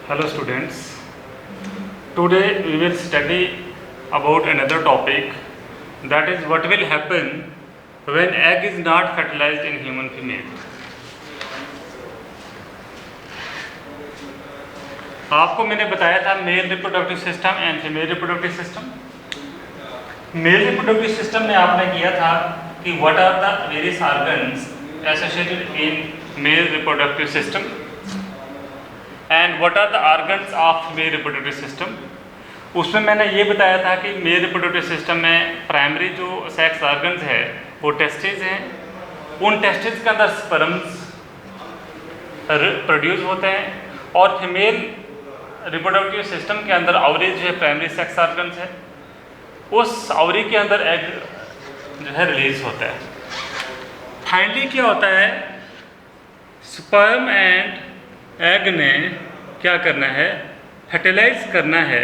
Hello students, today we will study about another topic, that is what will happen when egg is not fertilized in human female. आपको मैंने बताया था male reproductive system and female reproductive system. Male reproductive system में आपने किया था कि what are the various organs associated in male reproductive system and what are the organs of male reproductive system. उसमें मैंने ये बताया था कि मेल रिप्रोडक्टिव सिस्टम में प्राइमरी जो सेक्स ऑर्गन्स है वो टेस्टिस हैं। उन टेस्टिस के अंदर स्पर्म्स प्रोड्यूस होते हैं और फीमेल रिप्रोडक्टिव सिस्टम के अंदर ओवरी जो है प्राइमरी सेक्स ऑर्गन्स है, उस ओवरी के अंदर एग जो है रिलीज होता है। फाइनली क्या होता है, स्पर्म एंड एग ने क्या करना है, फर्टिलाइज करना है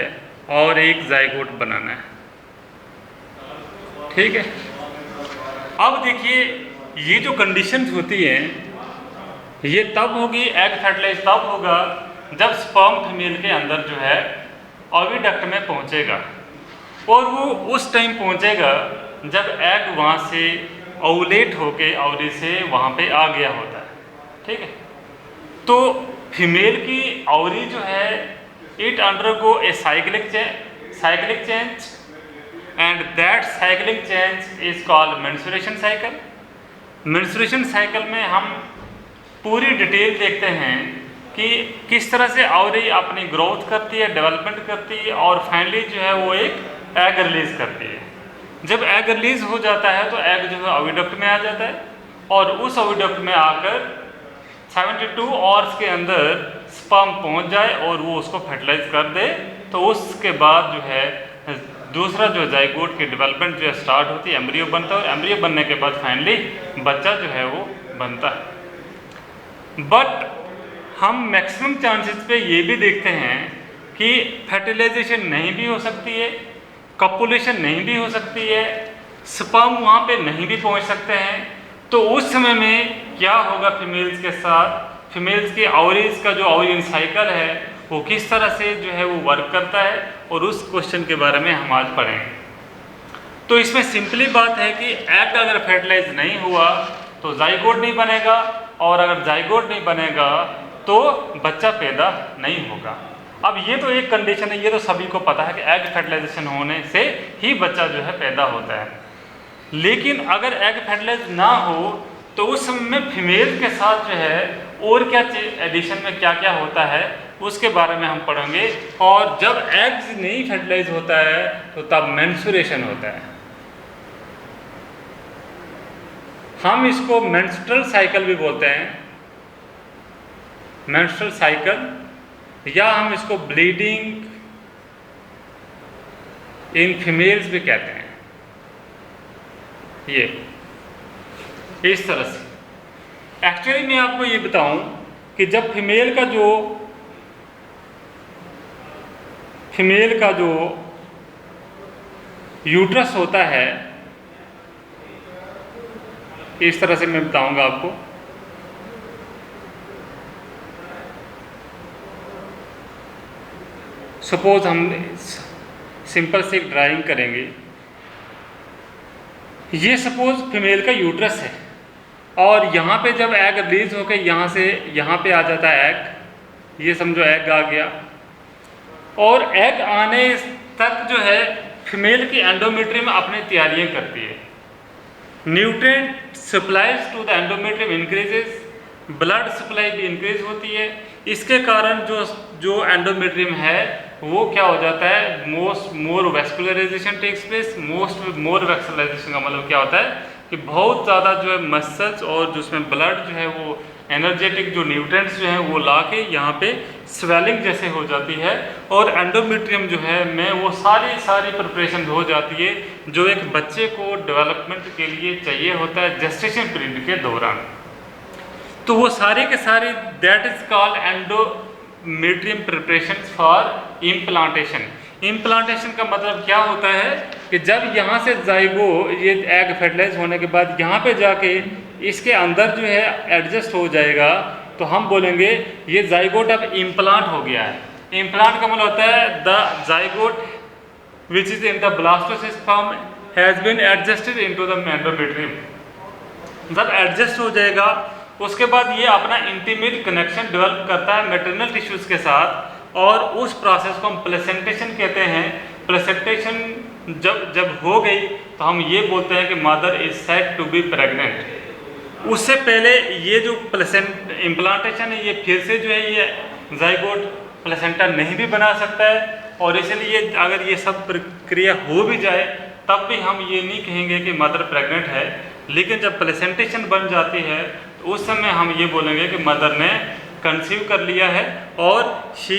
और एक जाइगोट बनाना है। ठीक है, अब देखिए ये जो कंडीशंस होती हैं ये तब होगी, एग फर्टिलाइज तब होगा जब स्पर्म फीमेल के अंदर जो है ओविडक्ट में पहुंचेगा, और वो उस टाइम पहुंचेगा जब एग वहाँ से ओवुलेट होके ओवरी से वहाँ पे आ गया होता है। ठीक है, तो फीमेल की ओवरी जो है it undergo a cyclic change and that cyclic change is called menstruation cycle. Menstruation cycle में हम पूरी डिटेल देखते हैं कि किस तरह से ओवरी अपनी ग्रोथ करती है, डेवलपमेंट करती है और फाइनली जो है वो एक एग रिलीज करती है। जब एग रिलीज हो जाता है तो एग जो है ओविडक्ट में आ जाता है और उस ओविडक्ट में आकर 72 आवर्स के अंदर स्पर्म पहुंच जाए और वो उसको फर्टिलाइज कर दे, तो उसके बाद जो है दूसरा जो जाइगोट की डेवलपमेंट जो है स्टार्ट होती है, एम्ब्रियो बनता है और एम्ब्रियो बनने के बाद फाइनली बच्चा जो है वो बनता है। बट हम मैक्सिमम चांसेस पे ये भी देखते हैं कि फर्टिलाइजेशन नहीं भी हो सकती है, कपुलेशन नहीं भी हो सकती है, स्पर्म वहाँ पे नहीं भी पहुँच सकते हैं। तो उस समय में क्या होगा फीमेल्स के साथ, फीमेल्स के ओवरीज का जो ओवरियन साइकिल है वो किस तरह से जो है वो वर्क करता है, और उस क्वेश्चन के बारे में हम आज पढ़ेंगे। तो इसमें सिंपली बात है कि एग अगर फर्टिलाइज नहीं हुआ तो जाइगोट नहीं बनेगा, और अगर जाइगोट नहीं बनेगा तो बच्चा पैदा नहीं होगा। अब ये तो एक कंडीशन है, ये तो सभी को पता है कि एग फर्टिलाइजेशन होने से ही बच्चा जो है पैदा होता है। लेकिन अगर एग फर्टिलाइज ना हो तो उस समय में फीमेल के साथ जो है और क्या एडिशन में क्या क्या होता है उसके बारे में हम पढ़ेंगे। और जब एग्स नहीं फर्टिलाइज होता है तो तब मेंस्ट्रुएशन होता है। हम इसको मेंस्ट्रुअल साइकिल भी बोलते हैं, मेंस्ट्रुअल साइकिल, या हम इसको ब्लीडिंग इन फीमेल्स भी कहते हैं। ये इस तरह से एक्चुअली मैं आपको ये बताऊं कि जब फीमेल का जो यूट्रस होता है, इस तरह से मैं बताऊंगा आपको। सपोज हम सिंपल से एक ड्राइंग करेंगे। ये सपोज फीमेल का यूट्रस है और यहाँ पे जब एग रिलीज होकर यहाँ से यहाँ पे आ जाता है एग, ये समझो एग आ गया, और एग आने तक जो है फीमेल की एंडोमेट्रियम अपनी तैयारियाँ करती है। Nutrient supplies to the endometrium increases, blood supply भी इंक्रीज होती है। इसके कारण जो एंडोमेट्रियम है वो क्या हो जाता है, मोर वैस्कुलराइजेशन टेक्स प्लेस। मोर वैस्कुलराइजेशन का मतलब क्या होता है कि बहुत ज़्यादा जो है मसल्स और जो उसमें ब्लड जो है वो एनर्जेटिक जो न्यूट्रिएंट्स जो हैं वो ला के यहाँ पे स्वेलिंग जैसे हो जाती है, और एंडोमेट्रियम जो है में वो सारी प्रिपरेशन हो जाती है जो एक बच्चे को डेवलपमेंट के लिए चाहिए होता है जेस्टेशन पीरियड के दौरान। तो वो सारे के सारे that is called endometrium preparation for implantation. Implantation का मतलब क्या होता है कि जब यहाँ से जाइगो ये एग फर्टिलाइज होने के बाद यहाँ पे जाके इसके अंदर जो है एडजस्ट हो जाएगा, तो हम बोलेंगे ये जाइगोट अब इम्प्लांट हो गया है। इम्प्लांट का मतलब होता है the zygote which is in the blastocyst sperm has been adjusted into the endometrium. जब एडजस्ट हो जाएगा उसके बाद ये अपना इंटीमेट कनेक्शन डेवलप करता है मैटरनल टिश्यूज के साथ, और उस प्रोसेस को हम प्लेसेंटेशन कहते हैं। प्लेसेंटेशन जब हो गई तो हम ये बोलते हैं कि mother is said to be pregnant. उससे पहले ये जो इम्प्लांटेशन है ये फिर से जो है ये जाइगोट प्लेसेंटा नहीं भी बना सकता है, और इसलिए अगर ये सब प्रक्रिया हो भी जाए तब भी हम ये नहीं कहेंगे कि मदर प्रेग्नेंट है। लेकिन जब प्लेसेंटेशन बन जाती है तो उस समय हम ये बोलेंगे कि मदर ने कंसीव कर लिया है और she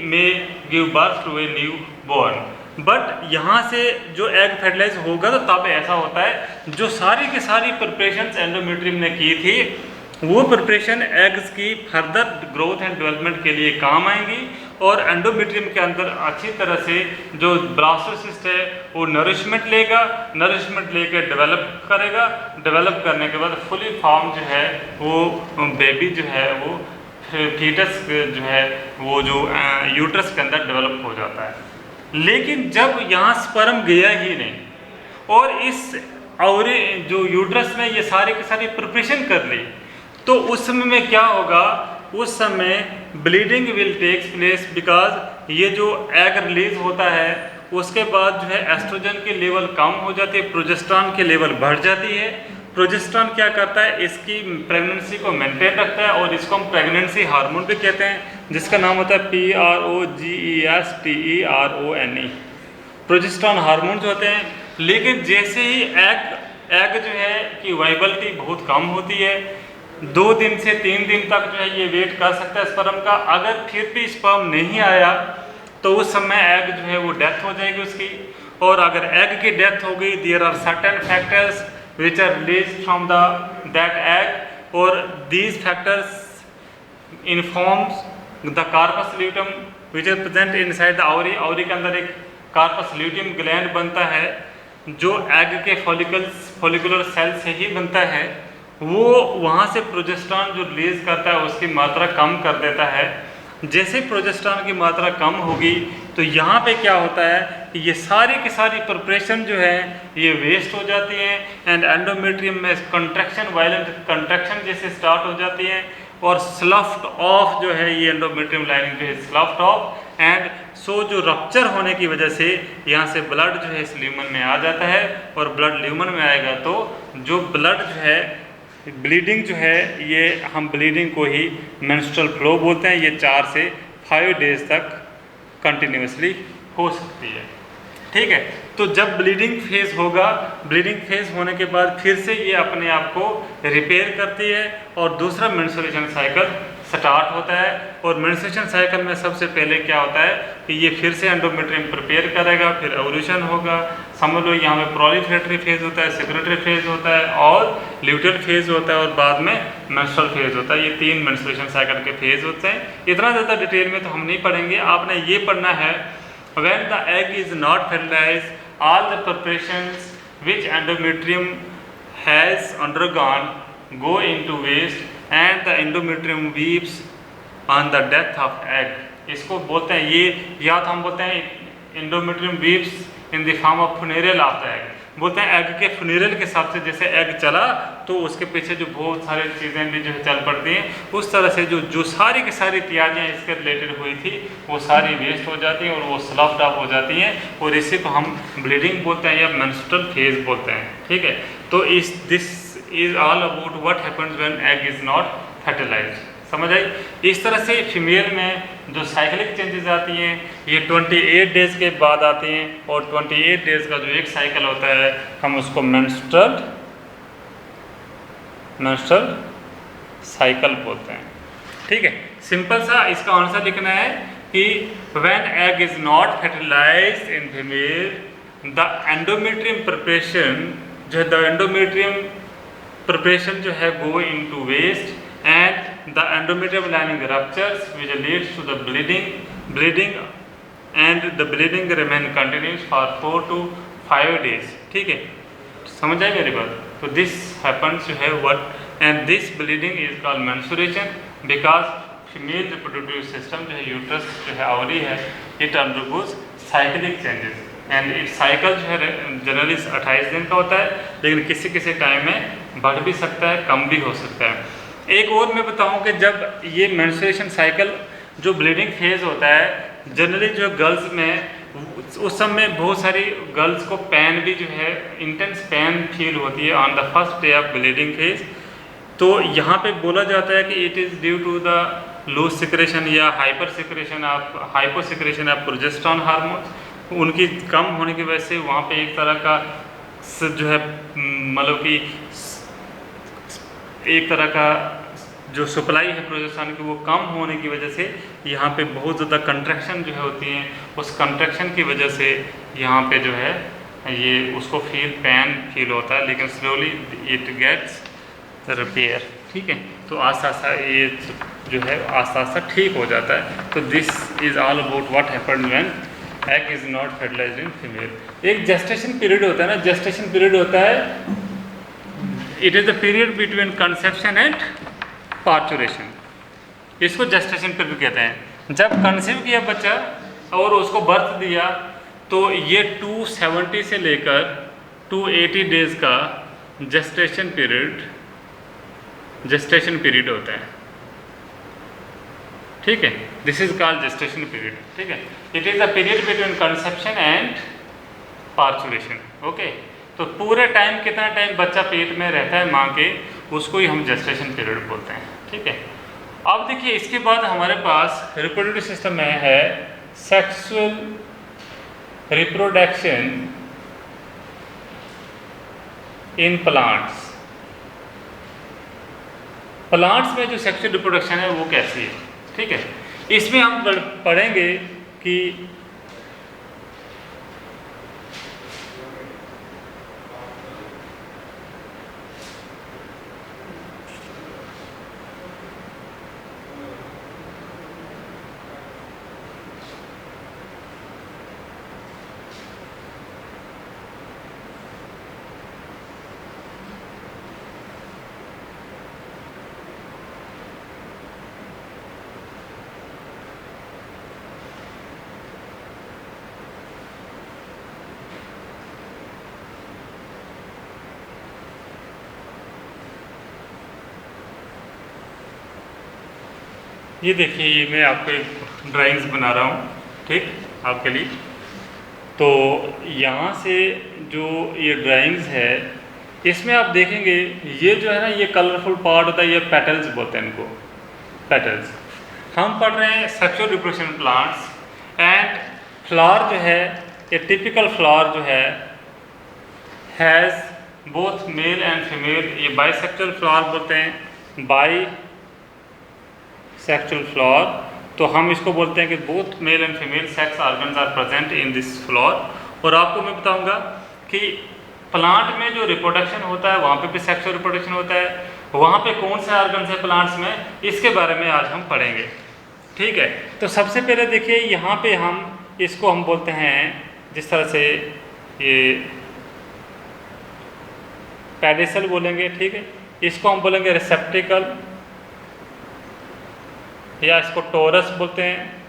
may give birth to a new born. But यहाँ से जो एग फर्टिलाइज होगा तो तब ऐसा होता है जो सारी की सारी प्रिपरेशंस एंडोमेट्रियम ने की थी वो प्रिपरेशन एग्स की फर्दर ग्रोथ एंड डेवलपमेंट के लिए काम आएंगी, और एंडोमेट्रियम के अंदर अच्छी तरह से जो ब्लास्टोसिस्ट है वो नरिशमेंट लेगा, नरिशमेंट लेकर डेवलप करेगा, डेवलप करने के बाद फुली फॉर्म जो है वो बेबी जो है वो फीटस जो है वो जो यूट्रस के अंदर डेवलप हो जाता है। लेकिन जब यहाँ स्पर्म गया ही नहीं और इस और जो यूट्रस में ये सारी की सारी प्रिपरेशन कर ली, तो उस समय में क्या होगा, उस समय bleeding will takes place, because ये जो एग रिलीज होता है उसके बाद जो है एस्ट्रोजन की लेवल कम हो जाती है, प्रोजेस्टेरॉन की लेवल बढ़ जाती है। प्रोजेस्टेरॉन क्या करता है, इसकी प्रेगनेंसी को मेंटेन रखता है और इसको हम प्रेगनेंसी हार्मोन भी कहते हैं, जिसका नाम होता है PROGESTERONE, प्रोजेस्टेरॉन हार्मोन जो होते हैं। लेकिन जैसे ही एग जो है कि वाइबिलिटी बहुत कम होती है, 2 दिन से 3 दिन तक जो है ये वेट कर सकता है स्पर्म का। अगर फिर भी स्पर्म नहीं आया तो उस समय एग जो है वो डेथ हो जाएगी उसकी, और अगर एग की डेथ हो गई there are certain factors which are released from that egg, or these factors informs the corpus luteum which is present inside the ovary। ovary के अंदर एक corpus luteum gland बनता है जो एग के फॉलिकुलर सेल से ही बनता है। वो वहाँ से प्रोजेस्टेरॉन जो रिलीज करता है उसकी मात्रा कम कर देता है। जैसे प्रोजेस्टेरॉन की मात्रा कम होगी तो यहाँ पे क्या होता है कि ये सारी की सारी प्रिपरेशन जो है ये वेस्ट हो जाती है, एंड एंडोमेट्रियम में कंट्रैक्शन, वायलेंट कंट्रैक्शन जैसे स्टार्ट हो जाती है, और स्लफ्ट ऑफ जो है ये एंडोमेट्रियम लाइनिंग जो है स्लफ्ट ऑफ, एंड सो जो रप्चर होने की वजह से यहाँ से ब्लड जो है इस ल्यूमन में आ जाता है, और ब्लड ल्यूमन में आएगा तो जो ब्लड जो है ब्लीडिंग जो है ये हम ब्लीडिंग को ही मेंस्ट्रुअल फ्लो बोलते हैं। ये 4 से 5 डेज तक कंटिन्यूसली हो सकती है, ठीक है। तो जब ब्लीडिंग फेज होगा, ब्लीडिंग फेज होने के बाद फिर से ये अपने आप को रिपेयर करती है और दूसरा मेंस्ट्रुएशन साइकिल स्टार्ट होता है। और मेंस्ट्रुएशन साइकिल में सबसे पहले क्या होता है कि ये फिर से एंडोमेट्रियम प्रिपेयर करेगा, फिर ओव्यूलेशन होगा। समझ लो यहाँ पे प्रोलिफरेटरी फेज होता है, सेक्रेटरी फेज होता है और ल्यूटेल फेज होता है, और बाद में मेंस्ट्रुअल फेज होता है। ये 3 मेंस्ट्रुएशन साइकिल के फेज होते हैं। इतना ज़्यादा डिटेल में तो हम नहीं पढ़ेंगे, आपने ये पढ़ना है when the egg is not fertilized, all the preparations which endometrium has undergone go into waste, and the endometrium weeps on the death of egg। इसको बोलते हैं, ये या तो हम बोलते हैं endometrium weeps in the form of funeral of the egg, बोलते हैं एग के फ्यूनरल के हिसाब से। जैसे एग चला तो उसके पीछे जो बहुत सारी चीज़ें भी जो है चल पड़ती हैं, उस तरह से जो सारी की सारी तैयारियां इसके रिलेटेड हुई थी वो सारी वेस्ट हो जाती हैं और वो स्लफ्ड अप हो जाती हैं, और इसी को हम ब्लीडिंग बोलते हैं या मेंस्ट्रुअल फेज बोलते हैं, ठीक है। तो this is all about what happens when egg is not fertilised. समझ आई? इस तरह से फीमेल में जो साइक्लिक चेंजेस आती हैं ये 28 डेज के बाद आती हैं, और 28 डेज का जो एक साइकिल होता है हम उसको मेंस्ट्रुअल साइकिल बोलते हैं, ठीक है। सिंपल सा इसका आंसर लिखना है कि when egg is not fertilised in female the endometrium preparation जो है द एंडोमेट्रियम प्रिपरेशन जो है go into waste, and the endometrium lining ruptures which leads to the bleeding and the bleeding remain continuous for 4 to 5 days, ठीक है। समझ आई मेरी बात? तो this happens to have what, and this bleeding is called menstruation because female reproductive system जो है, uterus जो है, ओवरी है, it undergoes cyclic changes and it cycle जो है जनरली 28 दिन का होता है, लेकिन किसी किसी टाइम में बढ़ भी सकता है, कम भी हो सकता है। एक और मैं बताऊं कि जब ये मेंस्ट्रुएशन साइकिल जो ब्लीडिंग फेज होता है, जनरली जो गर्ल्स में उस समय बहुत सारी गर्ल्स को पेन भी जो है, इंटेंस पेन फील होती है on the first day of bleeding phase. तो यहाँ पे बोला जाता है कि it is due to the loose secretion या hyper secretion of hypo secretion of progesterone hormone, उनकी कम होने की वजह से वहाँ पे एक तरह का जो है मतलब कि एक तरह का जो सप्लाई है प्रोजेस्टेरोन की वो कम होने की वजह से यहाँ पे बहुत ज़्यादा कंट्रैक्शन जो है होती है, उस कंट्रैक्शन की वजह से यहाँ पे जो है ये उसको पेन फील होता है, लेकिन स्लोली इट गेट्स रिपेयर। ठीक है, तो आस्ता आस्ता ये जो है आस्ता आस्ता ठीक हो जाता है। तो this is all about what happened when egg is not fertilised in female. एक जेस्टेशन पीरियड होता है ना, जेस्टेशन पीरियड होता है, it is the period between conception and parturition, इसको जेस्टेशन पीरियड कहते हैं। जब कंसीव किया बच्चा और उसको बर्थ दिया तो ये 270 से लेकर 280 डेज का जेस्टेशन पीरियड होता है। ठीक है, this is called gestation period. ठीक है, it is the period between conception and parturition. Okay, तो पूरे टाइम कितना टाइम बच्चा पेट में रहता है माँ के, उसको ही हम जेस्टेशन पीरियड बोलते हैं। ठीक है, अब देखिए इसके बाद हमारे पास रिप्रोडक्टिव सिस्टम में है sexual reproduction in plants. Plants में जो सेक्सुअल रिप्रोडक्शन है वो कैसी है। ठीक है, इसमें हम पढ़ेंगे कि ये देखिए, ये मैं आपको एक ड्राइंग्स बना रहा हूँ, ठीक, आपके लिए। तो यहाँ से जो ये ड्राइंग्स है, इसमें आप देखेंगे ये जो है ना, ये कलरफुल पार्ट होता है, ये पेटल्स बोलते हैं इनको, पेटल्स। हम पढ़ रहे हैं sexual reproduction plants and flower जो है, ये टिपिकल फ्लावर जो है has both male and female, ये बाइसेक्सुअल फ्लावर बोलते हैं, बाई सेक्सुअल फ्लावर। तो हम इसको बोलते हैं कि both male and female sex organs are present in this flower. और आपको मैं बताऊंगा कि प्लांट में जो रिप्रोडक्शन होता है वहाँ पे भी सेक्सुअल रिप्रोडक्शन होता है, वहाँ पे कौन से ऑर्गन्स है प्लांट्स में, इसके बारे में आज हम पढ़ेंगे। ठीक है, तो सबसे पहले देखिए यहाँ पे हम इसको हम बोलते हैं, जिस तरह से ये पेडिसल बोलेंगे, ठीक है, इसको हम बोलेंगे रिसेप्टिकल, या इसको टोरस बोलते हैं,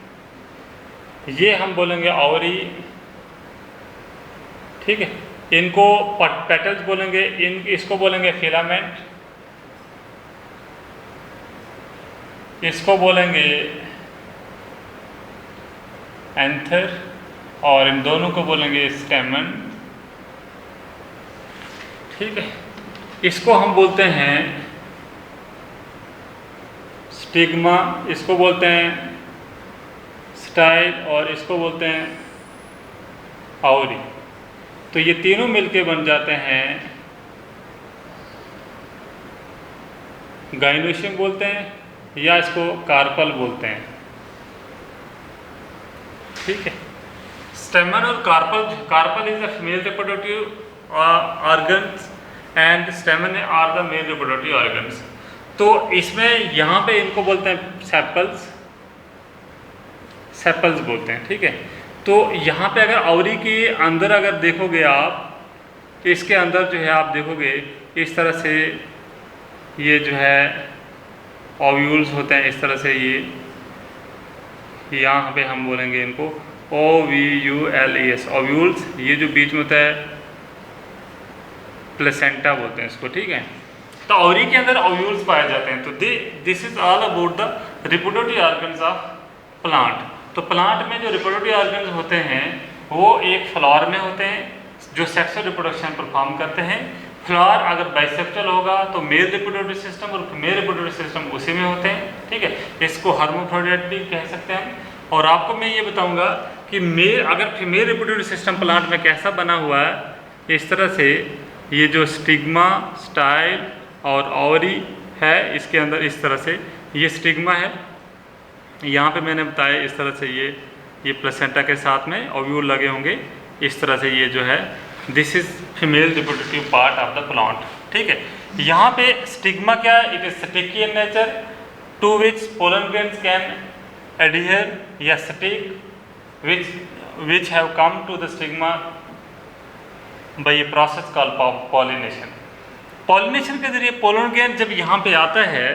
ये हम बोलेंगे ओवरी। ठीक है, इनको पेटल्स बोलेंगे, इसको बोलेंगे फिलामेंट, इसको बोलेंगे एंथर, और इन दोनों को बोलेंगे स्टेमन। ठीक है, इसको हम बोलते हैं स्टिग्मा, इसको बोलते हैं स्टाइल, और इसको बोलते हैं ओवरी। तो ये तीनों मिलके बन जाते हैं गाइनोशियम बोलते हैं, या इसको कार्पल बोलते हैं। ठीक है, स्टेमन और carpel is the female reproductive organs and stamen are the male reproductive organs. तो इसमें यहाँ पे इनको बोलते हैं सेपल्स बोलते हैं। ठीक है, तो यहाँ पे अगर ओवरी के अंदर अगर देखोगे आप, तो इसके अंदर जो है आप देखोगे इस तरह से ये जो है ओव्यूल्स होते हैं इस तरह से, ये यहाँ पे हम बोलेंगे इनको OVULES ओव्यूल्स। ये जो बीच में होता है प्लेसेंटा बोलते हैं इसको, ठीक है। तो ओवरी के अंदर ओव्यूल्स पाए जाते हैं। तो this is all about the reproductive organs of plant. तो प्लांट में जो रिप्रोडक्टिव ऑर्गन्स होते हैं वो एक फ्लावर में होते हैं जो सेक्सुअल रिप्रोडक्शन परफॉर्म करते हैं। फ्लावर अगर बाइसेक्सुअल होगा तो मेल रिप्रोडक्टिव सिस्टम और फीमेल रिप्रोडक्टिव सिस्टम उसी में होते हैं, ठीक है। इसको हर्माफ्रोडाइट भी कह सकते हैं। और आपको मैं ये बताऊंगा कि अगर फीमेल रिप्रोडक्टिव सिस्टम प्लांट में कैसा बना हुआ है, इस तरह से ये जो स्टिग्मा, स्टाइल और ओवरी है, इसके अंदर इस तरह से ये स्टिग्मा है। यहाँ पे मैंने बताया इस तरह से ये प्लेसेंटा के साथ में ओव्यूल लगे होंगे, इस तरह से ये जो है this is female reproductive part of the plant, ठीक है। यहाँ पे स्टिग्मा क्या है, it is sticky in nature to which pollen grains can adhere या stick which have come to the stigma by a process called pollination. Pollination के जरिए pollen grain जब यहाँ पे आता है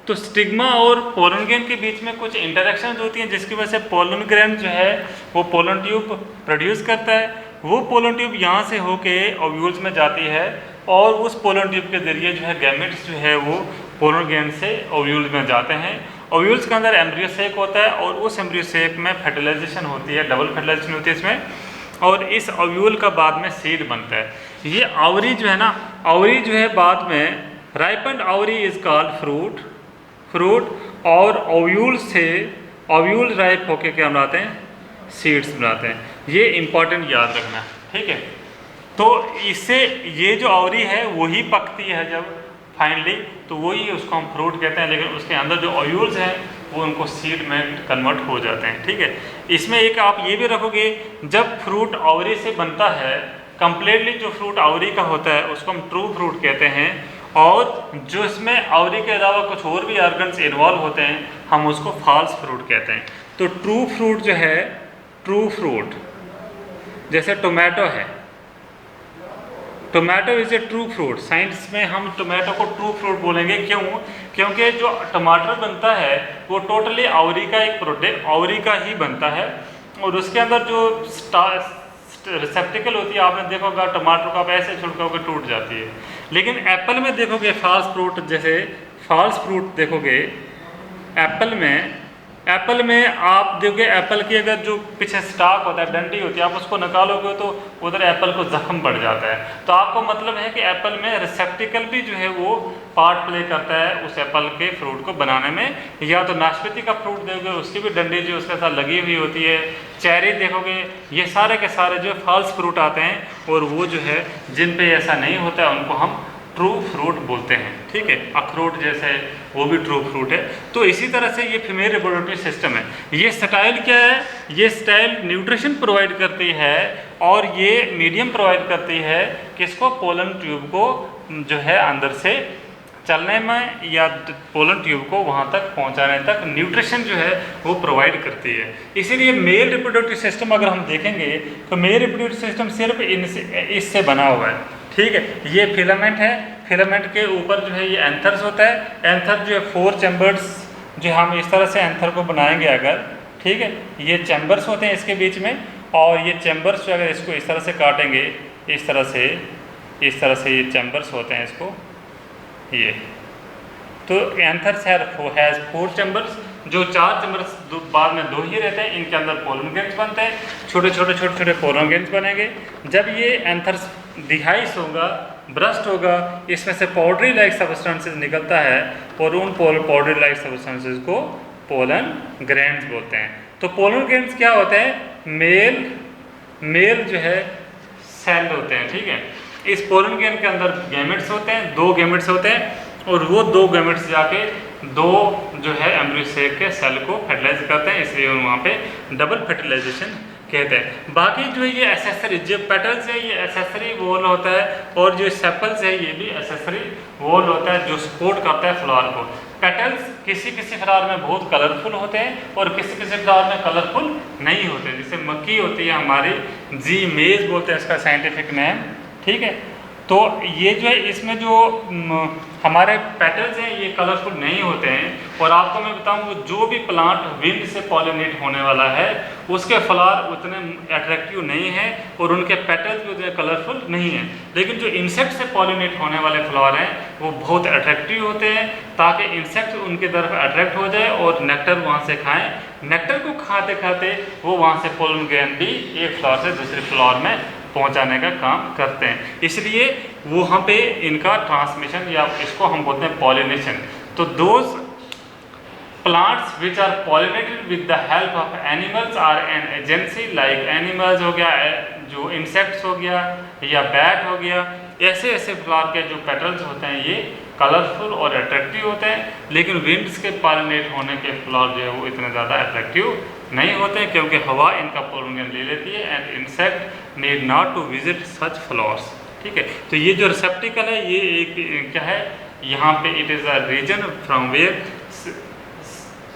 तो स्टिग्मा और पोलन ग्रेन के बीच में कुछ इंटरेक्शन होती हैं जिसकी वजह से पोलन ग्रेन जो है वो पोलन ट्यूब प्रोड्यूस करता है। वो पोलन ट्यूब यहाँ से होके ओव्यूल्स में जाती है और उस पोलन ट्यूब के जरिए जो है गैमेट्स जो है वो पोलन ग्रेन से ओव्यूल्स में जाते हैं। ओव्यूल्स के अंदर एम्ब्रियो सेक होता है और उस एम्ब्रियो सेक में फर्टिलाइजेशन होती है, डबल फर्टिलाइजेशन होती है इसमें, और इस ओव्यूल का बाद में सीड बनता है। ये आवरी जो है ना, आवरी जो है बाद में राइपेंड आवरी इज कॉल्ड फ्रूट और ओव्यूल से ओव्यूल राइप होके क्या बनाते हैं, सीड्स बनाते हैं। ये इंपॉर्टेंट याद रखना, ठीक है। तो इससे ये जो आवरी है वही पकती है जब फाइनली, तो वही उसको हम फ्रूट कहते हैं, लेकिन उसके अंदर जो ओव्यूल्स हैं वो उनको सीड में कन्वर्ट हो जाते हैं, ठीक है। इसमें एक आप ये भी रखोगे, जब फ्रूट आवरी से बनता है कंप्लीटली, जो फ्रूट आवरी का होता है उसको हम ट्रू फ्रूट कहते हैं, और जो इसमें आवरी के अलावा कुछ और भी ऑर्गन्स इन्वॉल्व होते हैं हम उसको फॉल्स फ्रूट कहते हैं। तो ट्रू फ्रूट जो है, ट्रू फ्रूट जैसे टोमेटो है, tomato is a true fruit. Science में हम टोमेटो को ट्रू फ्रूट बोलेंगे, क्यों? क्योंकि जो टमाटर बनता है वो टोटली आवरी का एक प्रोडक्ट, आवरी का ही बनता है, और उसके अंदर जो रिसेप्टिकल होती है, आपने देखा होगा टमाटर को आप ऐसे छिड़कोगे टूट जाती है। लेकिन एप्पल में देखोगे फॉल्स फ्रूट, जैसे फॉल्स फ्रूट देखोगे एप्पल में आप देखोगे, एप्पल की अगर जो पीछे स्टॉक होता है, डंडी होती है, आप उसको निकालोगे तो उधर एप्पल को जख्म पड़ जाता है। तो आपको मतलब है कि एप्पल में रिसेप्टिकल भी जो है वो पार्ट प्ले करता है उस एप्पल के फ्रूट को बनाने में। या तो नाशपाती का फ्रूट देखोगे उसकी भी डंडी जो उसके साथ लगी हुई होती है, चेरी देखोगे, ये सारे के सारे जो फॉल्स फ्रूट आते हैं, और वो जो है जिन पे ऐसा नहीं होता है उनको हम ट्रू फ्रूट बोलते हैं, ठीक है। अखरोट जैसे वो भी ट्रू फ्रूट है। तो इसी तरह से ये फीमेल रिप्रोडक्टिव सिस्टम है। ये स्टाइल क्या है, ये स्टाइल न्यूट्रिशन प्रोवाइड करती है और ये मीडियम प्रोवाइड करती है किसको, पोलन ट्यूब को जो है अंदर से चलने में या पोलन ट्यूब को वहाँ तक पहुँचाने तक न्यूट्रिशन जो है वो प्रोवाइड करती है। इसीलिए मेल रिप्रोडक्टिव सिस्टम अगर हम देखेंगे तो मेल रिप्रोडक्टिव सिस्टम सिर्फ इससे बना हुआ है, ठीक है। ये फिलामेंट है, फिलामेंट के ऊपर जो है ये एंथर्स होता है। एंथर जो है 4 चैम्बर्स, जो हम इस तरह से एंथर को बनाएंगे अगर, ठीक है, ये चैम्बर्स होते हैं इसके बीच में, और ये चैम्बर्स जो अगर इसको इस तरह से काटेंगे, इस तरह से ये चैम्बर्स होते हैं इसको, ये तो एंथर्स हैज़ 4 चैम्बर्स, जो 4 चैम्बर्स बाद में 2 ही रहते हैं, इनके अंदर पोलन ग्रेन्स बनते हैं, छोटे छोटे पोलन ग्रेन्स बनेंगे। जब ये एंथर्स डिहाइस होगा, ब्रस्ट होगा, इसमें से पाउडरी लाइक सब्सटेंसेस निकलता है, और उन पाउडरी लाइक सब्सटेंसेस को पोलन ग्रेन्स बोलते हैं। तो पोलन ग्रेन्स क्या होते हैं, मेल जो है सेल होते हैं, ठीक है। इस पोलन ग्रेन के अंदर गैमेट्स होते हैं, 2 गैमेट्स होते हैं, और वो 2 गैमेट्स जाके 2 जो है एम्ब्रियो सेक के सेल को फर्टिलाइज करते हैं, इसलिए वहाँ पे डबल फर्टिलाइजेशन कहते हैं। बाकी जो है ये एसेसरी, जो पेटल्स है ये एसेसरी वॉल होता है, और जो सेपल्स है ये भी एसेसरी वॉल होता है जो सपोर्ट करता है फ्लावर को। पेटल्स किसी फ्लावर में बहुत कलरफुल होते हैं और किसी फ्लावर में कलरफुल नहीं होते। जैसे मक्की होती है हमारी, जी मेज बोलते हैं इसका साइंटिफिक नेम, ठीक है। तो ये जो है इसमें जो हमारे पेटल्स हैं ये कलरफुल नहीं होते हैं। और आपको मैं बताऊं जो भी प्लांट विंड से पॉलिनेट होने वाला है उसके फ्लावर उतने अट्रैक्टिव नहीं है और उनके पेटल्स भी उतने कलरफुल नहीं है। लेकिन जो इंसेक्ट से पॉलिनेट होने वाले फ्लावर हैं वो बहुत अट्रैक्टिव होते हैं ताकि इंसेक्ट उनकी तरफ अट्रैक्ट हो जाए और नेक्टर वहाँ से खाएँ। नेक्टर को खाते खाते वो वहाँ से पोलन ग्रेन भी एक फ्लावर से दूसरे फ्लावर में पहुंचाने का काम करते हैं। इसलिए वहाँ पे इनका ट्रांसमिशन या इसको हम बोलते हैं पॉलिनेशन। तो those plants which are pollinated with the help of animals are an agency, like animals हो गया, जो इंसेक्ट्स हो गया या बैट हो गया, ऐसे ऐसे फ्लावर के जो पेटल्स होते हैं ये कलरफुल और अट्रैक्टिव होते हैं। लेकिन विंड्स के पॉलिनेट होने के फ्लावर जो है वो इतने ज़्यादा अट्रैक्टिव नहीं होते हैं क्योंकि हवा इनका पोलन ले लेती है and insect need not to visit such flowers. ठीक है, तो ये जो रिसेप्टिकल है ये एक क्या है, यहाँ पे it is a region from where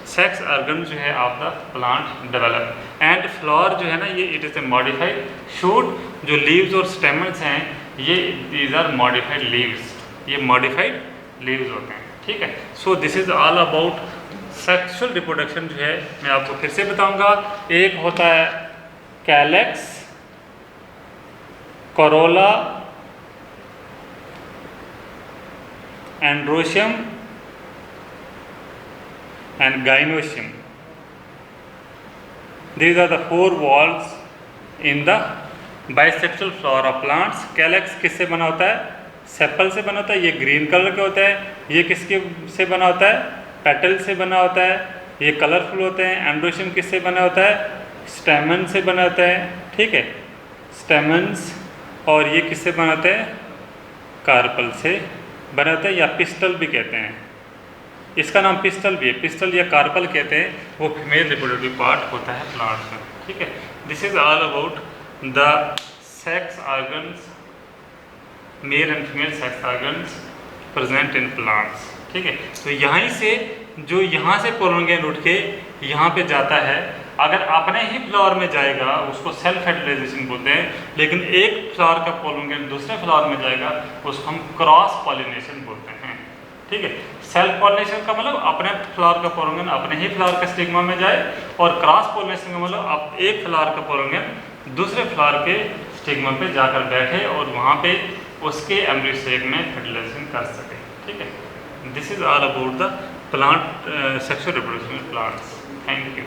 sex organ जो है of the plant develop. And flower जो है ना ये it is a modified shoot. जो लीव्स और स्टेमन्स हैं ये दीज आर मॉडिफाइड लीव्स, ये मॉडिफाइड लीव्स होते हैं। ठीक है, so this is all about sexual reproduction. जो है मैं आपको फिर से बताऊंगा, एक होता है calyx, Corolla, androecium and gynoecium. These are the four walls in the bisexual flower of plants. Calyx किससे बना होता है? सेपल से बना होता है, ये ग्रीन कलर के होता है। ये किसके से बना होता है? पेटल से बना होता है, ये कलरफुल होते हैं। एंड्रोशियम किससे बना होता है? स्टेमन से बना होता है। ठीक है, स्टेमन्स। और ये किससे बना होता है? कार्पल से बना होता है या पिस्टल भी कहते हैं, इसका नाम पिस्टल भी है, पिस्टल या कार्पल कहते हैं। वो फीमेल रिप्रोडक्टिव पार्ट होता है प्लांट्स में। ठीक है, this is all about the sex organs, mail and female sex organs present in plants. ठीक है, तो यहीं से जो यहाँ से पोलन ग्रेन उठ के यहाँ पे जाता है, अगर अपने ही फ्लावर में जाएगा उसको सेल्फ फर्टिलाइजेशन बोलते हैं। लेकिन एक फ्लावर का पोलन ग्रेन दूसरे फ्लावर में जाएगा उसको हम क्रॉस पॉलिनेशन बोलते हैं। ठीक है, सेल्फ पॉलिनेशन का मतलब अपने फ्लावर का पोलन ग्रेन अपने ही फ्लावर के स्टिग्मा में जाए, और क्रॉस पॉलिनेशन का मतलब आप एक फ्लावर का पोलन ग्रेन दूसरे फ्लावर के स्टिग्मा पे जाकर बैठे और वहाँ पे उसके एम्ब्रियो सेक में फर्टिलाइजेशन कर सके। ठीक है, this is all about the plant sexual reproduction plants. Thank you.